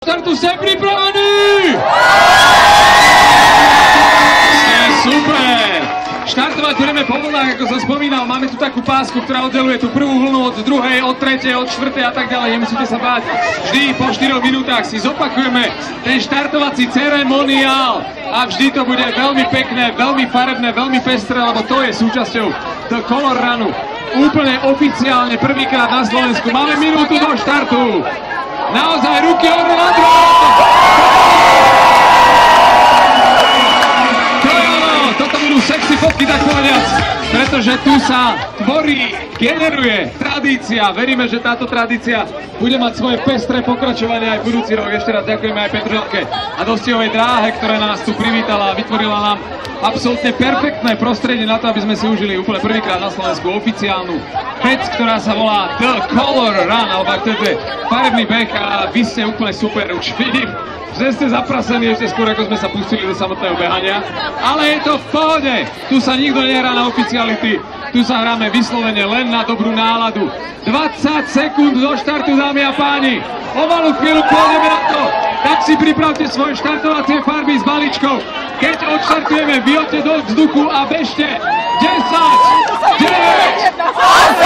Startu ste pripravení? Ste super! Štartovať budeme po vlnách, ako som spomínal, máme tu takú pásku, ktorá oddeluje tú prvú vlnu od druhej, od tretej, od štvrtej a tak ďalej, nemusíte sa báť. Vždy po 4 minútach si zopakujeme ten štartovací ceremoniál a vždy to bude veľmi pekné, veľmi farebné, veľmi pestré, lebo to je súčasťou The Color Runu. Úplne oficiálne prvýkrát na Slovensku. Máme minútu do štartu. Naozaj ruky hore na dron! Toto budú sexy fotky, tak povediac, pretože tu sa tvorí, generuje tradícia. Veríme, že táto tradícia bude mať svoje pestré pokračovanie aj budúci rok. Ešte raz ďakujeme aj Petržalke a Dostihovej dráhe, ktorá nás tu privítala a vytvorila nám absolútne perfektné prostredie na to, aby sme si užili úplne prvýkrát na Slovensku oficiálnu vec, ktorá sa volá The Color Run, alebo ak to je farebný beh a vy ste úplne super, už vidím, že ste zaprasení ešte skôr, ako sme sa pustili do samotného behania. Ale je to v pohode, tu sa nikto nehrá na oficiality, tu sa hráme vyslovene len na dobrú náladu. 20 sekúnd do štartu, dámy a páni, o malú chvíľu pôjdeme na to, tak si pripravte svoje štartovacie farby s balíčkou. Keď odštartujeme, vyhoďte do vzduchu a bežte. 10, 9, 8,